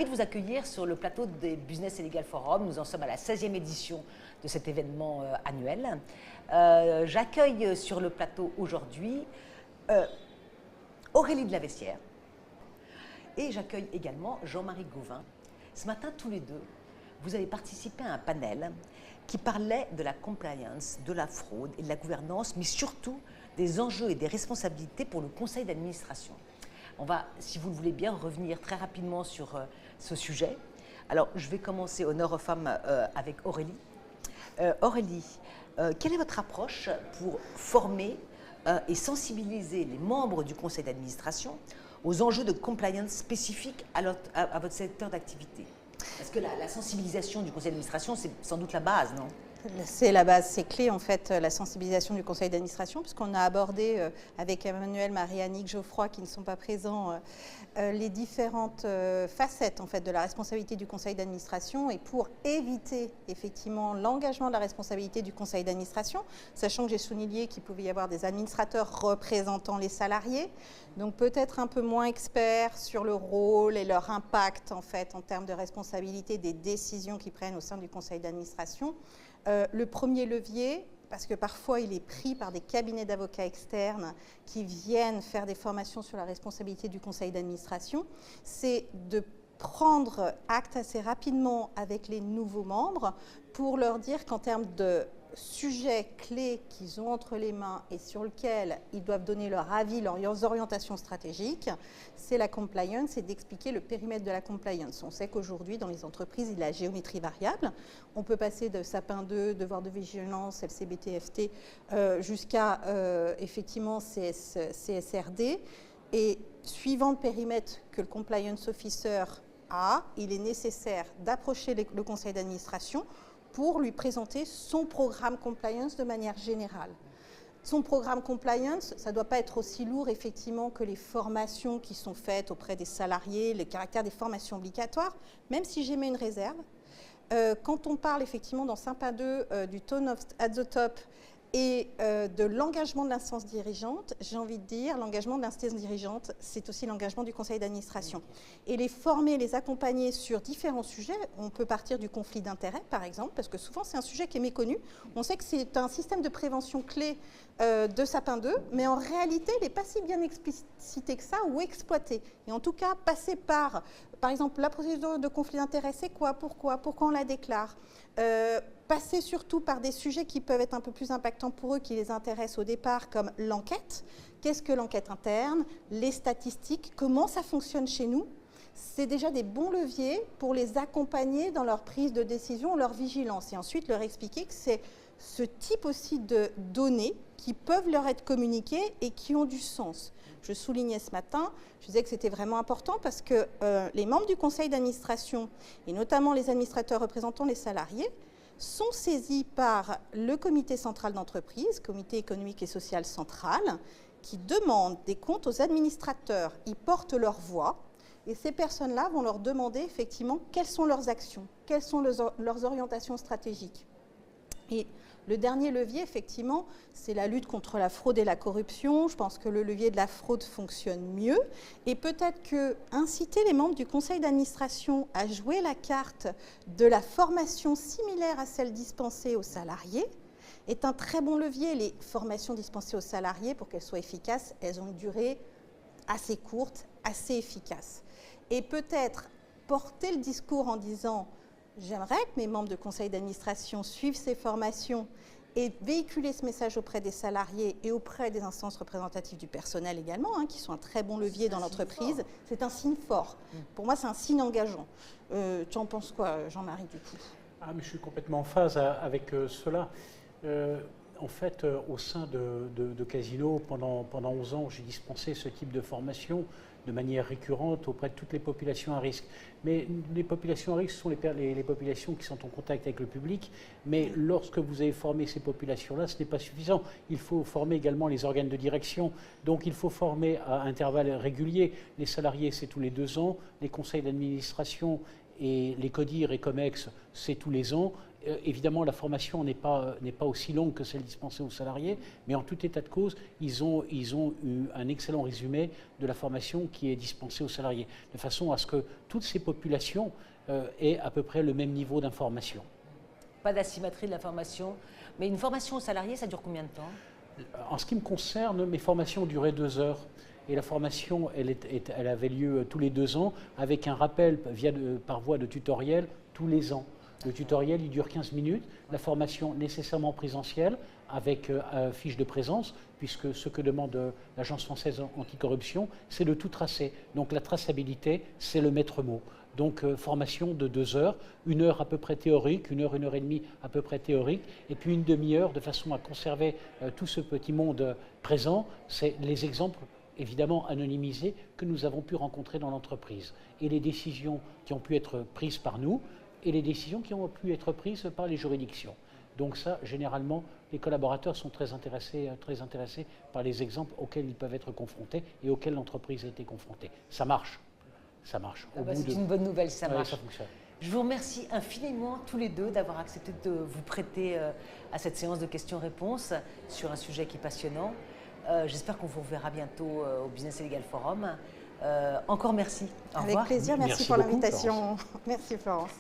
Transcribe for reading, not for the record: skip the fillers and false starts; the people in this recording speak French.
Ravi de vous accueillir sur le plateau des Business et Legal Forum. Nous en sommes à la 16e édition de cet événement annuel. J'accueille sur le plateau aujourd'hui Aurélie de la Vessière et j'accueille également Jean-Marie Gauvin. Ce matin, tous les deux, vous avez participé à un panel qui parlait de la compliance, de la fraude et de la gouvernance, mais surtout des enjeux et des responsabilités pour le conseil d'administration. On va, si vous le voulez bien, revenir très rapidement sur ce sujet. Alors, je vais commencer honneur aux femmes avec Aurélie. Aurélie, quelle est votre approche pour former et sensibiliser les membres du conseil d'administration aux enjeux de compliance spécifiques à votre secteur d'activité? Parce que la sensibilisation du conseil d'administration, c'est sans doute la base, non? C'est la base, c'est clé en fait, la sensibilisation du conseil d'administration, puisqu'on a abordé avec Emmanuel, Marie-Annick, Geoffroy, qui ne sont pas présents, les différentes facettes en fait, de la responsabilité du conseil d'administration, et pour éviter effectivement l'engagement de la responsabilité du conseil d'administration, sachant que j'ai souligné qu'il pouvait y avoir des administrateurs représentant les salariés, donc peut-être un peu moins experts sur le rôle et leur impact en fait en termes de responsabilité des décisions qu'ils prennent au sein du conseil d'administration. Le premier levier, parce que parfois il est pris par des cabinets d'avocats externes qui viennent faire des formations sur la responsabilité du conseil d'administration, c'est de prendre acte assez rapidement avec les nouveaux membres pour leur dire qu'en termes de sujets clés qu'ils ont entre les mains et sur lesquels ils doivent donner leur avis, leurs orientations stratégiques, c'est la compliance et d'expliquer le périmètre de la compliance. On sait qu'aujourd'hui, dans les entreprises, il y a la géométrie variable. On peut passer de Sapin 2, devoir de vigilance, LCBT-FT, jusqu'à effectivement CSRD. Et suivant le périmètre que le compliance officer a, il est nécessaire d'approcher le conseil d'administration pour lui présenter son programme compliance de manière générale. Son programme compliance, ça ne doit pas être aussi lourd effectivement que les formations qui sont faites auprès des salariés, le caractère des formations obligatoires, même si j'émets une réserve. Quand on parle effectivement dans Sapin 2 du tone at the top et de l'engagement de l'instance dirigeante, j'ai envie de dire, l'engagement de l'instance dirigeante, c'est aussi l'engagement du conseil d'administration. Et les former, les accompagner sur différents sujets, on peut partir du conflit d'intérêts, par exemple, parce que souvent c'est un sujet qui est méconnu. On sait que c'est un système de prévention clé de Sapin 2, mais en réalité, il n'est pas si bien explicité que ça ou exploité. Et en tout cas, passer par exemple, la procédure de conflit d'intérêts, c'est quoi, pourquoi on la déclare, passer surtout par des sujets qui peuvent être un peu plus impactants pour eux, qui les intéressent au départ, comme l'enquête. Qu'est-ce que l'enquête interne? Les statistiques, comment ça fonctionne chez nous? C'est déjà des bons leviers pour les accompagner dans leur prise de décision, leur vigilance. Et ensuite, leur expliquer que c'est ce type aussi de données qui peuvent leur être communiquées et qui ont du sens. Je soulignais ce matin, je disais que c'était vraiment important parce que les membres du conseil d'administration, et notamment les administrateurs représentant les salariés, sont saisis par le comité central d'entreprise, comité économique et social central, qui demande des comptes aux administrateurs. Ils portent leur voix et ces personnes-là vont leur demander effectivement quelles sont leurs actions, quelles sont leurs orientations stratégiques. Et le dernier levier, effectivement, c'est la lutte contre la fraude et la corruption. Je pense que le levier de la fraude fonctionne mieux. Et peut-être que inciter les membres du conseil d'administration à jouer la carte de la formation similaire à celle dispensée aux salariés est un très bon levier. Les formations dispensées aux salariés, pour qu'elles soient efficaces, elles ont une durée assez courte, assez efficace. Et peut-être porter le discours en disant « J'aimerais que mes membres de conseil d'administration suivent ces formations et véhiculer ce message auprès des salariés et auprès des instances représentatives du personnel également, qui sont un très bon levier dans l'entreprise. C'est un signe fort. Pour moi, c'est un signe engageant. Tu en penses quoi, Jean-Marie, du coup? Mais je suis complètement en phase avec cela. En fait, au sein de Casino, pendant 11 ans, j'ai dispensé ce type de formation de manière récurrente auprès de toutes les populations à risque. Mais les populations à risque sont les populations qui sont en contact avec le public, mais lorsque vous avez formé ces populations-là, ce n'est pas suffisant. Il faut former également les organes de direction, donc il faut former à intervalles réguliers. Les salariés, c'est tous les 2 ans, les conseils d'administration et les CODIR et COMEX, c'est tous les ans, Évidemment, la formation n'est pas aussi longue que celle dispensée aux salariés, mais en tout état de cause, ils ont eu un excellent résumé de la formation qui est dispensée aux salariés, de façon à ce que toutes ces populations aient à peu près le même niveau d'information. Pas d'asymétrie de la formation, mais une formation aux salariés, ça dure combien de temps? En ce qui me concerne, mes formations duraient 2 heures. Et la formation, elle avait lieu tous les 2 ans, avec un rappel par voie de tutoriel tous les ans. Le tutoriel, il dure 15 minutes. La formation nécessairement présentielle, avec fiche de présence, puisque ce que demande l'Agence française anticorruption, c'est de tout tracer. Donc la traçabilité, c'est le maître mot. Donc formation de 2 heures, 1 heure à peu près théorique, 1 heure et demie à peu près théorique, et puis une demi-heure de façon à conserver tout ce petit monde présent. C'est les exemples évidemment anonymisés que nous avons pu rencontrer dans l'entreprise. Et les décisions qui ont pu être prises par nous, et les décisions qui ont pu être prises par les juridictions. Donc ça, généralement, les collaborateurs sont très intéressés par les exemples auxquels ils peuvent être confrontés et auxquels l'entreprise a été confrontée. Ça marche. Ça marche. C'est une bonne nouvelle si ça marche. Ça fonctionne. Je vous remercie infiniment tous les deux d'avoir accepté de vous prêter à cette séance de questions-réponses sur un sujet qui est passionnant. J'espère qu'on vous reverra bientôt au Business et Legal Forum. Encore merci. Au revoir. Avec plaisir, merci pour beaucoup, l'invitation. Merci Florence.